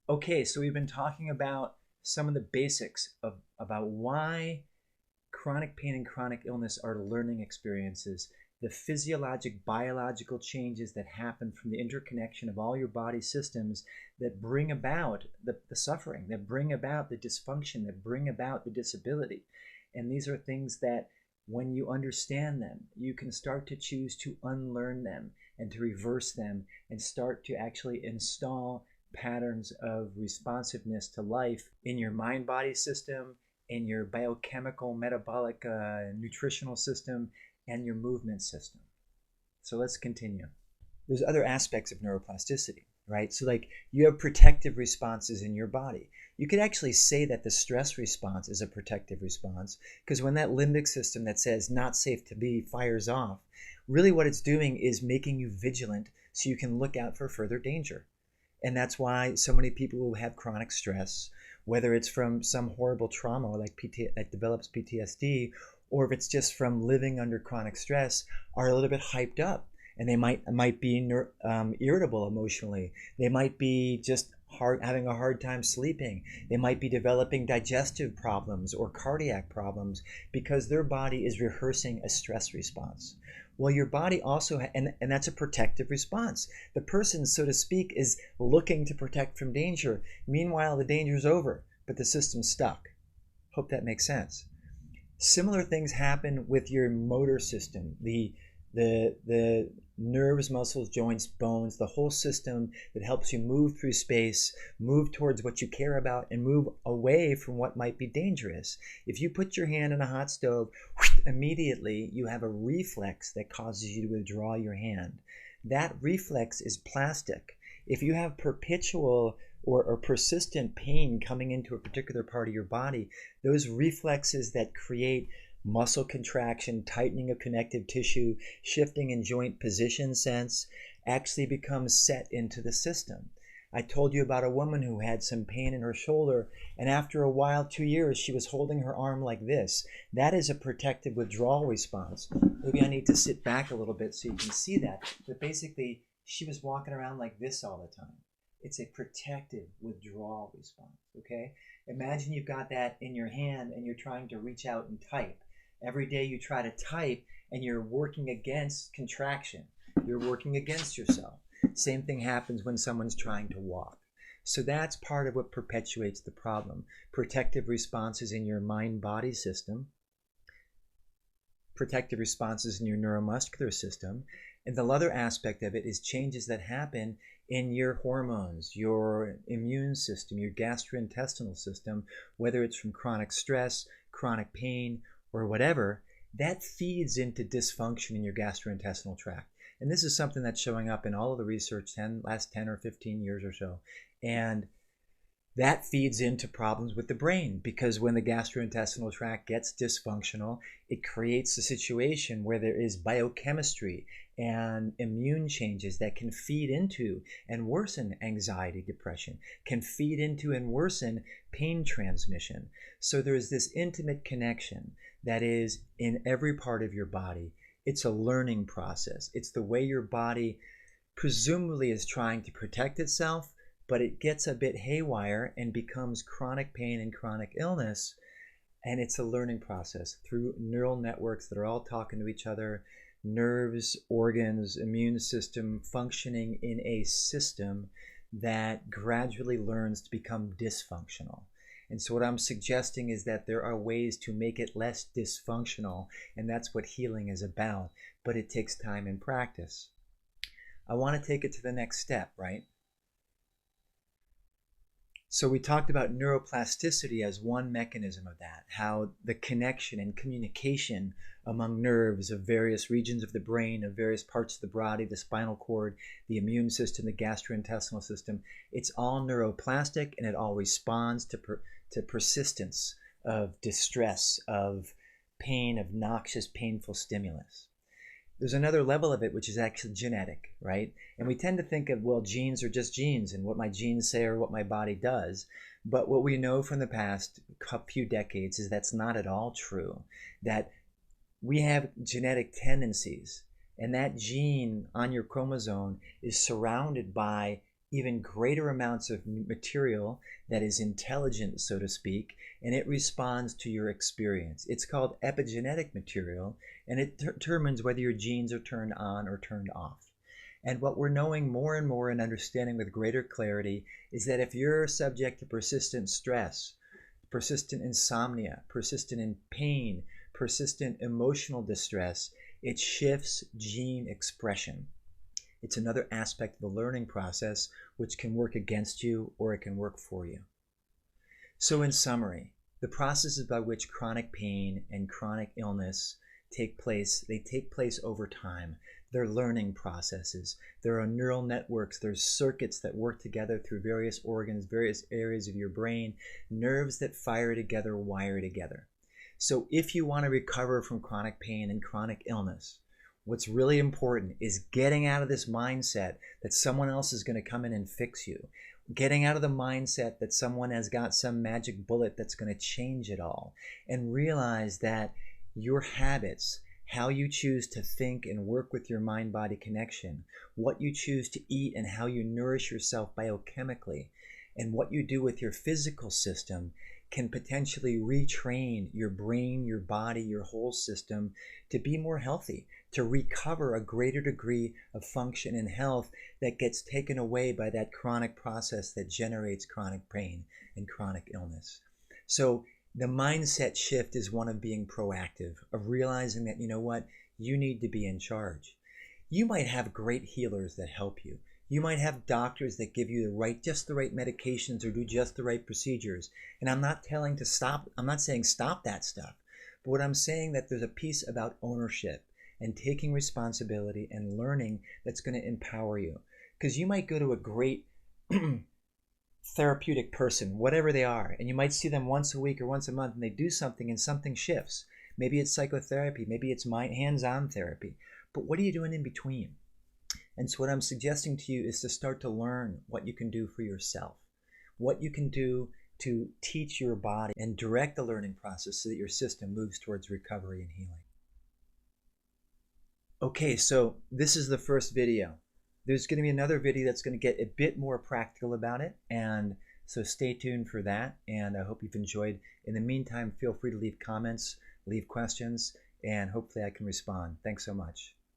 Okay, so we've been talking about some of the basics about why chronic pain and chronic illness are learning experiences, the physiologic, biological changes that happen from the interconnection of all your body systems that bring about the suffering, that bring about the dysfunction, that bring about the disability. And these are things that when you understand them, you can start to choose to unlearn them and to reverse them and start to actually install patterns of responsiveness to life in your mind body system, in your biochemical, metabolic, nutritional system, and your movement system. So let's continue. There's other aspects of neuroplasticity, right? So, like, you have protective responses in your body. You could actually say that the stress response is a protective response because when that limbic system that says not safe to be fires off, really what it's doing is making you vigilant so you can look out for further danger. And that's why so many people who have chronic stress, whether it's from some horrible trauma like that develops PTSD, or if it's just from living under chronic stress, are a little bit hyped up. And they might be irritable emotionally. They might be just having a hard time sleeping. They might be developing digestive problems or cardiac problems because their body is rehearsing a stress response. Well, your body also, and that's a protective response. The person, so to speak, is looking to protect from danger. Meanwhile, the danger's over, but the system's stuck. Hope that makes sense. Similar things happen with your motor system, the nerves, muscles, joints, bones, the whole system that helps you move through space, move towards what you care about, and move away from what might be dangerous. If you put your hand on a hot stove, immediately you have a reflex that causes you to withdraw your hand. That reflex is plastic. If you have perpetual or persistent pain coming into a particular part of your body, those reflexes that create muscle contraction, tightening of connective tissue, shifting in joint position sense, actually becomes set into the system. I told you about a woman who had some pain in her shoulder, and after a while, 2 years, she was holding her arm like this. That is a protective withdrawal response. Maybe I need to sit back a little bit so you can see that. But basically, she was walking around like this all the time. It's a protective withdrawal response, okay? Imagine you've got that in your hand and you're trying to reach out and type. Every day you try to type and you're working against contraction. You're working against yourself. Same thing happens when someone's trying to walk. So that's part of what perpetuates the problem. Protective responses in your mind-body system, protective responses in your neuromuscular system, and the other aspect of it is changes that happen in your hormones, your immune system, your gastrointestinal system, whether it's from chronic stress, chronic pain, or whatever, that feeds into dysfunction in your gastrointestinal tract. And this is something that's showing up in all of the research last 10 or 15 years or so. And that feeds into problems with the brain because when the gastrointestinal tract gets dysfunctional, it creates a situation where there is biochemistry and immune changes that can feed into and worsen anxiety, depression, can feed into and worsen pain transmission. So there's this intimate connection that is in every part of your body. It's a learning process. It's the way your body presumably is trying to protect itself, but it gets a bit haywire and becomes chronic pain and chronic illness. And it's a learning process through neural networks that are all talking to each other, nerves, organs, immune system functioning in a system that gradually learns to become dysfunctional. And so what I'm suggesting is that there are ways to make it less dysfunctional, and that's what healing is about, but it takes time and practice. I want to take it to the next step, right? So we talked about neuroplasticity as one mechanism of that, how the connection and communication among nerves of various regions of the brain, of various parts of the body, the spinal cord, the immune system, the gastrointestinal system, it's all neuroplastic and it all responds to persistence of distress, of pain, of noxious, painful stimulus. There's another level of it, which is actually genetic, right? And we tend to think of, well, genes are just genes and what my genes say or what my body does. But what we know from the past few decades is that's not at all true. That we have genetic tendencies, and that gene on your chromosome is surrounded by even greater amounts of material that is intelligent, so to speak, and it responds to your experience. It's called epigenetic material, and it determines whether your genes are turned on or turned off. And what we're knowing more and more and understanding with greater clarity is that if you're subject to persistent stress, persistent insomnia, persistent in pain, persistent emotional distress, it shifts gene expression. It's another aspect of the learning process which can work against you or it can work for you. So in summary, the processes by which chronic pain and chronic illness take place, they take place over time. They're learning processes. There are neural networks. There's circuits that work together through various organs, various areas of your brain, nerves that fire together, wire together. So if you want to recover from chronic pain and chronic illness, what's really important is getting out of this mindset that someone else is going to come in and fix you. Getting out of the mindset that someone has got some magic bullet that's going to change it all. And realize that your habits, how you choose to think and work with your mind-body connection, what you choose to eat and how you nourish yourself biochemically, and what you do with your physical system can potentially retrain your brain, your body, your whole system to be more healthy, to recover a greater degree of function and health that gets taken away by that chronic process that generates chronic pain and chronic illness. So the mindset shift is one of being proactive, of realizing that, you know what, you need to be in charge. You might have great healers that help you. You might have doctors that give you just the right medications or do just the right procedures. And I'm not saying stop that stuff. But what I'm saying that there's a piece about ownership and taking responsibility and learning that's going to empower you. Because you might go to a great therapeutic person, whatever they are, and you might see them once a week or once a month and they do something and something shifts. Maybe it's psychotherapy, maybe it's hands-on therapy. But what are you doing in between? And so what I'm suggesting to you is to start to learn what you can do for yourself, what you can do to teach your body and direct the learning process so that your system moves towards recovery and healing. Okay, so this is the first video. There's going to be another video that's going to get a bit more practical about it, and so stay tuned for that, and I hope you've enjoyed. In the meantime, feel free to leave comments, leave questions, and hopefully I can respond. Thanks so much.